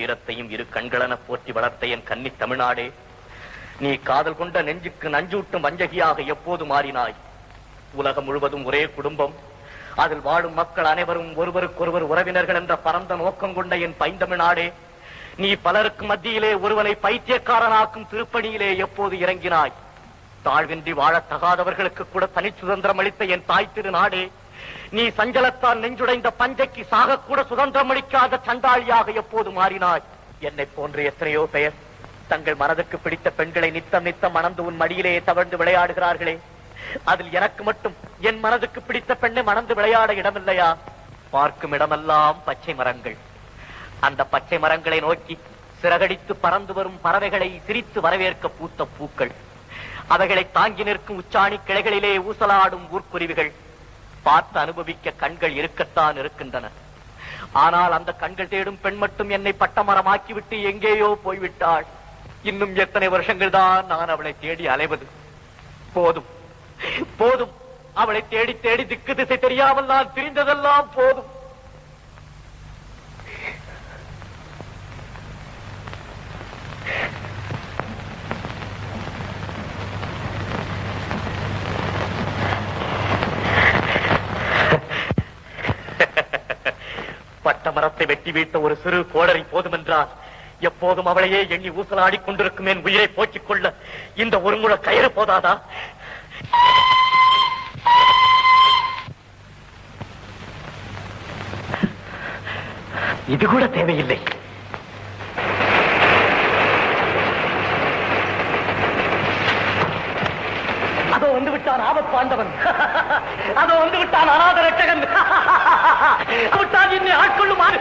வீரத்தையும் இரு கண்களென போற்றி வளர்த்த என் கன்னி தமிழ்நாடே, நீ காதல் கொண்ட நெஞ்சுக்கு நஞ்சூட்டும் வஞ்சகியாக எப்போது மாறினாய்? உலகம் முழுவதும் ஒரே குடும்பம், அதில் வாழும் மக்கள் அனைவரும் ஒருவருக்கொருவர் உறவினர்கள் என்ற பரந்த நோக்கம் கொண்ட என் பைந்தமிழ்நாடே, நீ பலருக்கு மத்தியிலே ஒருவனை பைத்தியக்காரனாக்கும் திருப்பணியிலே எப்போது இறங்கினாய்? தாழ்வின்றி வாழத் தகாதவர்களுக்கு கூட தனி சுதந்திரம் அளித்த என் தாய் திருநாடே, நீ சஞ்சலத்தால் நெஞ்சுடைந்த பஞ்சைக்கு சாகக்கூட சுதந்திரம் அளிக்காத சண்டாளியாக எப்போது மாறினாய்? என்னை போன்ற எத்தனையோ பெயர் தங்கள் மனதுக்கு பிடித்த பெண்களை நித்தம் நித்தம் மணந்து உன் மடியிலே தவழ்ந்து விளையாடுகிறார்களே, அதில் எனக்கு மட்டும் என் மனதுக்கு பிடித்த பெண்ணை மணந்து விளையாட இடமில்லையா? பார்க்கும் இடமெல்லாம் பச்சை மரங்கள். அந்த பச்சை மரங்களை நோக்கி சிறகடித்து பறந்து வரும் பறவைகளை சிரித்து வரவேற்க பூத்த பூக்கள், அவைகளை தாங்கி நிற்கும் உச்சாணி கிளைகளிலே ஊசலாடும் ஊர்க்குருவிகள், பார்த்து அனுபவிக்க கண்கள் இருக்கத்தான் இருக்கின்றன. ஆனால் அந்த கண்கள் தேடும் பெண் மட்டும் என்னை பட்டமரமாக்கிவிட்டு எங்கேயோ போய்விட்டாள். இன்னும் எத்தனை வருஷங்கள் தான் நான் அவளை தேடி அலைவது? போதும் போதும், அவளை தேடி தேடி திக்கு திசை தெரியாமல் நான் திரிந்ததெல்லாம் போதும். பட்டமரத்தை வெட்டி வீழ்த்த ஒரு சிறு கோடரி போதுமென்றால் எப்போதும் அவளையே எண்ணி ஊசலாடி கொண்டிருக்கும் என் உயிரை போக்கிக் கொள்ள இந்த ஒரு முழ கயிறு போதாதா? இது கூட தேவையில்லை. அதோ வந்து விட்டான் ஆபத் பாண்டவன், அதோ வந்து விட்டான் அநாத ரட்சகன், விட்டான் என்னை ஆட்கொள்ளுமாறு.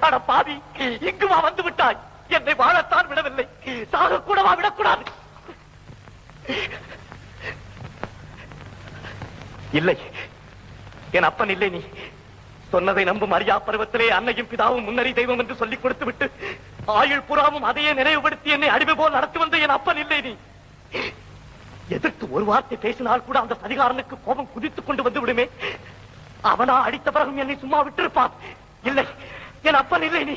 அட பாவி, இங்குமா வந்து விட்டாய்? என்னை வாழத்தான் விடவில்லை, சாக கூடவா விடக்கூடாது? இல்லை, என் அப்பன் இல்லை. நீ சொன்னதை நம்பும் அறியா பருவத்திலே அன்னையும் பிதாவும் முன்னறி தெய்வம் என்று சொல்லிக் கொடுத்து விட்டு ஆயுள் புறாவும் அதையே நினைவுபடுத்தி என்னை அடிமை போல் நடத்தி வந்த என் அப்பன் இல்லை. நீ எதிர்த்து ஒரு வார்த்தை பேசினால் கூட அந்த சதிகாரனுக்கு கோபம் குதித்துக் கொண்டு வந்து விடுமே. அவனா அடித்த பிறகும் என்னை சும்மா விட்டிருப்பான். இல்லை, என் அப்பன் இல்லை. நீ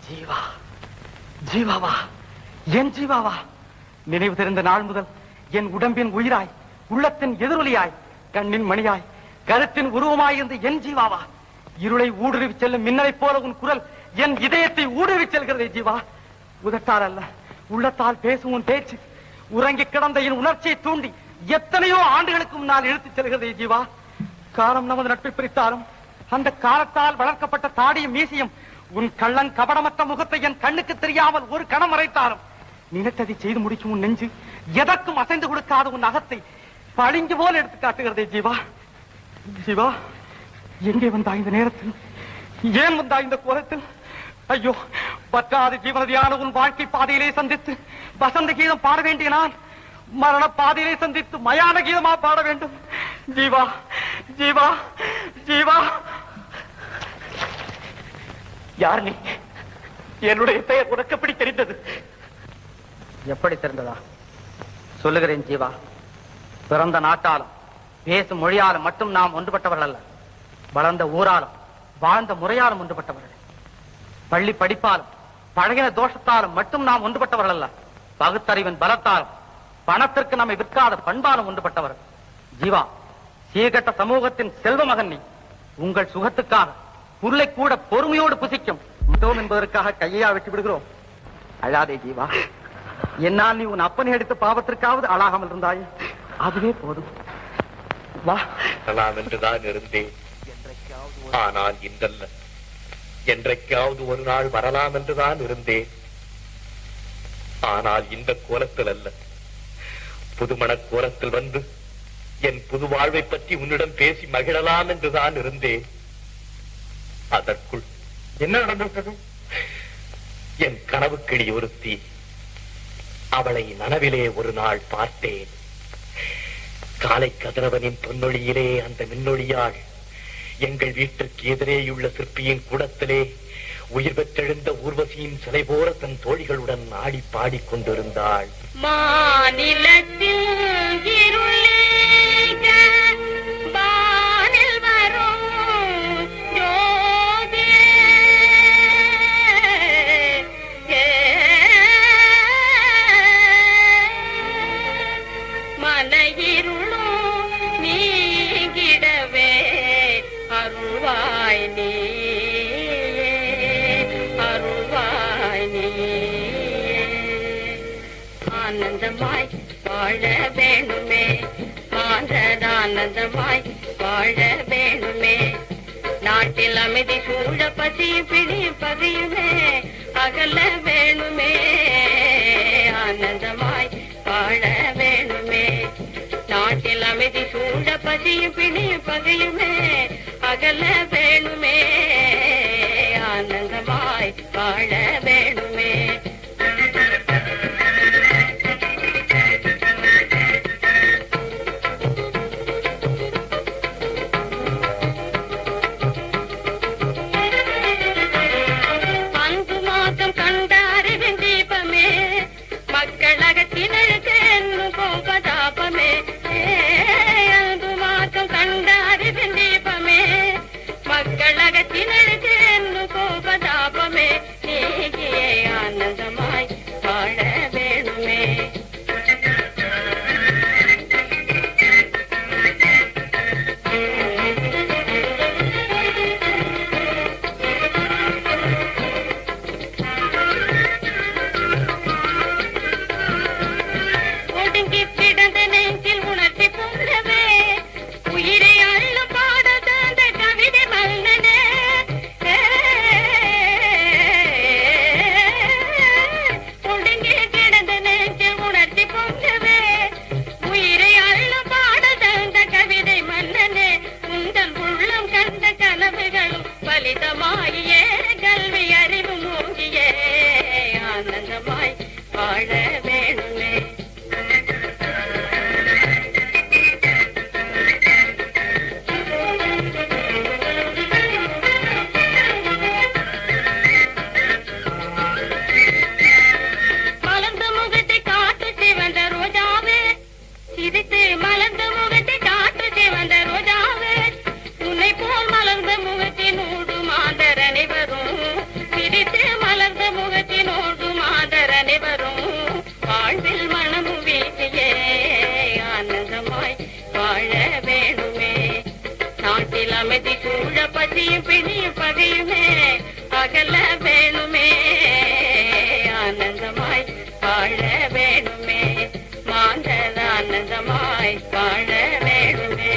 ஜீவா, ஜீவாவா, என் ஜீவாவா? நினைவு தெரிந்த நாள் முதல் என் உடம்பின் உயிராய், உள்ளத்தின் எதிரொலியாய், கண்ணின் மணியாய், கருத்தின் உருவமாயிருந்த என் ஜீவாவா? இருளை ஊடுருவி செல்லும் மின்னலை போல உன் குரல் என் இதயத்தை ஊடுருவி செல்கிறதே ஜீவா. உதட்டால் அல்ல, உள்ளத்தால் பேசும் உன் பேச்சு உறங்கி கிடந்த என் உணர்ச்சியை தூண்டி எத்தனையோ ஆண்டுகளுக்கு முன்னால் இழுத்துச் செல்கிறதே ஜீவா. காலம் நமது நட்பை பிரித்தாலும் அந்த காலத்தால் வளர்க்கப்பட்ட தாடியும் மீசியும் உன் கள்ளன் கபடமற்ற முகத்தை என் கண்ணுக்கு தெரியாமல் ஒரு கணம் மறைத்தாலும் நினைத்ததை செய்து முடிக்கும் உன் நெஞ்சு எதற்கும் அசைந்து கொடுக்காத உன் அகத்தை பளிங்கு போல் எடுத்து காட்டுகிறதே ஜீவா. ஜீவா, எங்கே வந்தா இந்த நேரத்தில்? ஏன் வந்தா இந்த கோலத்தில்? ஐயோ, பற்றாத ஜீவனதியான உன் வாழ்க்கை பாதையிலே சந்தித்து வசந்த கீதம் பாட வேண்டிய நான் மரண பாதையிலே சந்தித்து மயான கீதமா பாட வேண்டும். ஜீவா, ஜீவா, ஜீவா. யார் நீ? என்னுடைய பெயர் உனக்கு எப்படி தெரிந்தது? எப்படி தெரிந்ததா? சொல்லுகிறேன் ஜீவா. பிறந்த நாட்டாலும் பேசும் மொழியாலும் மட்டும் நாம் ஒன்றுபட்டவர்கள் அல்ல, வளர்ந்த ஊராலும் வாழ்ந்த முறையாலும் ஒன்றுபட்டவர்கள். பள்ளி படிப்பாலும் பழகின தோஷத்தாலும் மட்டும் நாம் ஒன்றுபட்டவர்கள் அல்ல, பகுத்தறிவின் பலத்தாலும் பணத்திற்கு நம்மை விற்காத பண்பாலும் ஒன்றுபட்டவர்கள். ஜீவா, சீர்கட்ட சமூகத்தின் செல்வ மகன் நீ. உங்கள் சுகத்துக்காக பொருளை கூட பொறுமையோடு புசிக்கும் விட்டோம் என்பதற்காக கையா வெட்டி விடுகிறோம். அழாதே ஜீவா. என்னால் நீ உன் அப்பனை எடுத்த பாவத்திற்காவது அழாகாமல் இருந்தாய், அதுவே போதும். வா. என்றுதான் இருந்தேன், ஆனால் இன்றல்ல. என்றைக்காவது ஒரு நாள் வரலாம் என்றுதான் இருந்தேன், ஆனால் இந்த கோலத்தில் அல்ல. புதுமண கோலத்தில் வந்து என் புது வாழ்வை பற்றி உன்னிடம் பேசி மகிழலாம் என்றுதான் இருந்தேன். அதற்குள் என்ன நடந்துவிட்டது? என் கனவு கிளி ஒருத்தி. அவளை நனவிலே ஒரு நாள் பார்த்தேன். காலை கதிரவனின் பொன்னொழியிலே அந்த மின்னொழியாள் எங்கள் வீட்டிற்கு எதிரேயுள்ள சிற்பியின் கூடத்திலே உயிர் பெற்றெழுந்த ஊர்வசியின் சிலை போல தன் தோழிகளுடன் ஆடி பாடிக் கொண்டிருந்தாள். மாநிலத்தில் இருளேக வானில் வரும் ஜோதியே, மலையிருளும் நீங்கிடவே அருள்வாய் நீ, அருள்வாய் நீ. ஆனந்தமாய் வாழ வேணுமே, ஆனந்தமாய் வாழ வேணுமே. நாட்டில் அமைதி சூழ பசியும் பிடியும் பகையுமே அகல வேணுமே. ஆனந்தமாய் வாழ வேணுமே. நாட்டில் அமைதி சூழ பசியும் பிடியும் பகையுமே அகல வேணுமே. ஆனந்தமாய் வாழ வேணுமே. ஆனந்தமாய் வாழ வேணுமே. ஒடுங்கி கிடந்த நெஞ்சில் உணர்ச்சி பொங்கவே உயிரை அள்ள பாட தந்த கவிதை மன்னனே. ஒடுங்கி கிடந்த நெஞ்சில் உணர்ச்சி பொங்கவே உயிரை அள்ள பாட தந்த கவிதை மன்னனே. உங்கள் உள்ளம் கண்ட கனவுகளும் பலிதமாகியே கல்வி அறிவு மூங்கியே. ஆனந்தமாய் வாழ வேணுமே. மலர்ந்த முகத்தை காட்டு சிவந்த ரோஜாவே, சிரித்து மலர்ந்த முகத்தை காட்டு சிவந்த ரோஜாவே, உன்னை போல் மலர்ந்த முகத்தினோடு மாதர் அனைவரும், சிரித்து மலர்ந்த முகத்தினோடு மாதர் அனைவரும் வாழ்வில் மனமும் வீசியே. ஆனந்தமாய் வாழ வேணுமே. நாட்டில் அமைதி சூழ பசியும் பிணியும் பகையுமே அகல வேணுமே. ஆனந்தமாய் வாழ வேணுமே. மாந்தர் ஆனந்தமாய் வாழ வேணுமே.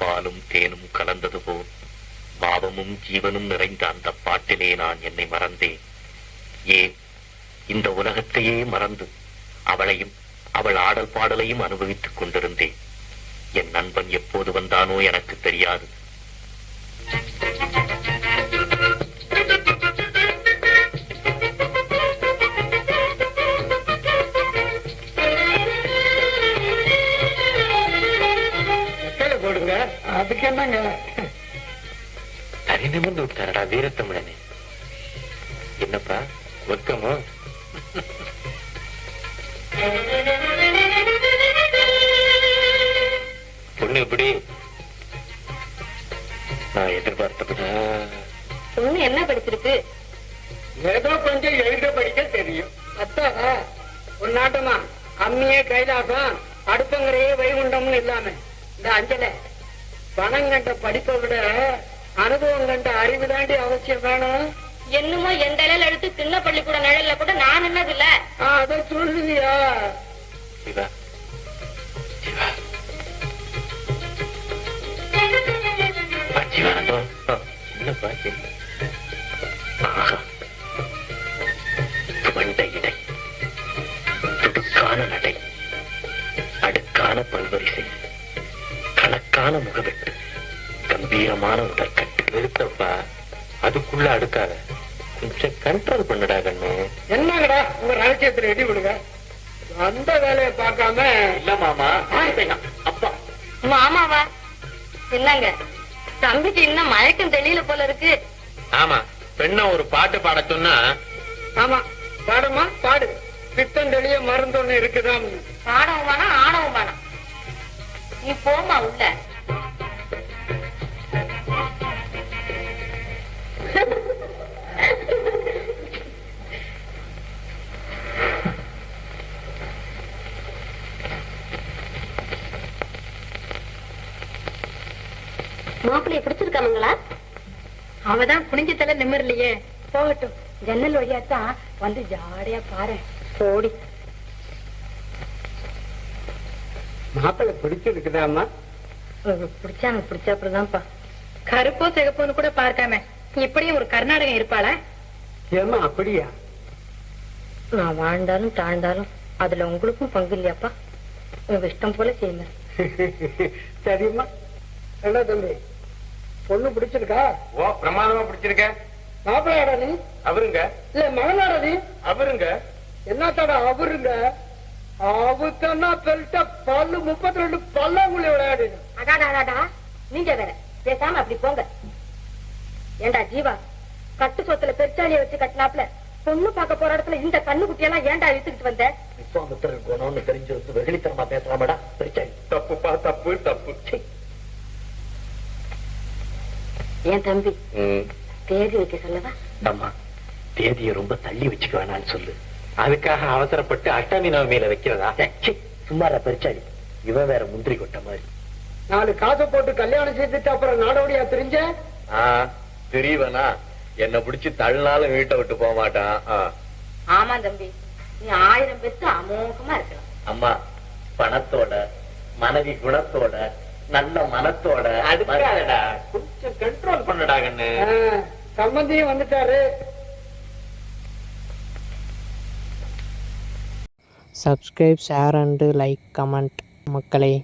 பாலும் தேனும் கலந்தது போல் பாவமும் ஜீவனும் நிறைந்த அந்த பாட்டிலே நான் என்னை மறந்தேன். ஏன் இந்த உலகத்தையே மறந்து அவளையும் அவள் ஆடல் பாடலையும் அனுபவித்துக் கொண்டிருந்தேன். என் நண்பன் எப்போது வந்தானோ எனக்கு தெரியாது. போடுங்க, அதுக்கு என்னங்க? தனி நிமிர்ந்து விட்டாரடா வீரத்தமிழனே. என்னப்பா வெக்கமோ? பொண்ணு எப்படி? நான் எதிர்பார்த்தப்படா. பொண்ணு என்ன படிச்சிருக்கு? ஏதோ கொஞ்சம் எழுத படிக்க தெரியும். அத்தா உன்னாட்டமா அம்மியே கைலாசம் அடுப்பங்கரையே வைகுண்டம்னு இல்லாம இந்த அஞ்சல பணம் கண்ட படிப்பை விட அனுபவம் கண்ட அறிவு தாண்டி அவசியம் வேணும். என்னமோ எந்த இலையில எடுத்து சின்ன பள்ளிக்கூட நிழல்ல கூட நான் என்னது இல்ல. அத சொல்லுவியா? சிவா சிவா சிவானந்தம் என்னப்பா? வண்ட இடை துடுக்கான அழகான முகவெட்டு, கம்பீரமான உடற்கட்டு. நிறுத்தப்பா, அதுக்குள்ள அடுக்காத, கொஞ்சம் கண்ட்ரோல் பண்ணடா கண்ணு. என்னங்கடா உங்க ரகசியத்துல எடி விடுங்க, அந்த வேலையை பார்க்காம. இல்ல மாமா, அப்பா. மாமாவா? என்னங்க தம்பிக்கு இன்னும் மயக்கம் தெரியல போல இருக்கு. ஆமா, பெண்ண ஒரு பாட்டு பாட சொன்னா. ஆமா, பாடுமா பாடு. பித்தம் தெளிய மருந்து ஒண்ணு இருக்குதான். ஆணவம் வேணாம், ஆணவம் வேணாம். நீ போமா உள்ள. மாப்பிள்ளைய பிடிச்சிருக்காங்களா? அவதான் குனிஞ்ச தலை நிம்மர்லையே. போகட்டும், ஜன்னல் வழியாத்தான் வந்து ஜாடையா பாரு. போடி. மாப்பிள்ளை பிடிச்சிருக்குதாம்மா? பிடிச்சாங்க, பிடிச்ச அப்புறம்தான்ப்பா. கருப்போ சிகப்போன்னு கூட பார்க்காம இப்படியும் ஒரு கர்நாடகம் இருப்பாளா? ஏமா அப்படியா? நான் வாழ்ந்தாலும் தாழ்ந்தாலும் அதுல உங்களுக்கும் பங்கு இல்லையாப்பா. உங்க இஷ்டம் போல செய்யுங்க. சரிம்மா. என்ன தம்பி, பொண்ணு பிடிச்சிருக்கா? ஓ, பிரமாதமா பிடிச்சிருக்க. மாப்பிள்ளையாடா நீ? அவருங்க. இல்ல மகனாடா நீ? அவருங்க. என்னத்தாடா அவருங்க? அவுத்தன்னா பெல்ட்ட பல்லு 32 பல்லாங்குழி விளையாடு. அடாடாடா, நீங்க வேற பேசாம அப்படி போங்க. ஏண்டா ஜீவா, கட்டு சொத்துல பெருச்சாலிய வச்சு கட்டினாப்ல பொண்ணு பார்க்க போற இடத்துல இந்த கண்ணு குட்டியெல்லாம் ஏண்டா இழுத்துக்கிட்டு வந்த? விஸ்வாமித்திரன் குணம்னு தெரிஞ்சு வந்து வெகுளித்தனமா பேசலாமடா. தப்புப்பா, தப்பு தப்பு. ஏன் தம்பி, தேதி வைக்க சொல்லவா? அம்மா, தேதியை ரொம்ப தள்ளி வச்சுக்க வேணான்னு சொல்லு. அதுக்காக அவசரப்பட்டு அஷ்டமி நவமியில வைக்கிறதா? சும்மாரா பெருச்சாளி, இவன் வேற முந்திரி கொட்ட மாதிரி. 4 காசை போட்டு கல்யாணம் செய்துட்டு அப்புறம் நாடோடியா தெரிஞ்ச? தெரியவனா? என்ன பிடிச்சு தள்ளினாலும் வீட்டை விட்டு போக மாட்டான். ஆமா தம்பி, நீ 1000 பேருக்கு அமோகமா இருக்கலாம். அம்மா, பணத்தோட மனைவி குணத்தோட நல்ல மனத்தோட அதுக்காகடா. கொஞ்சம் கண்ட்ரோல் பண்ணடா கண்ணு. சம்பந்தியும் வந்துட்டாரு. Subscribe, share and like, comment மக்களே.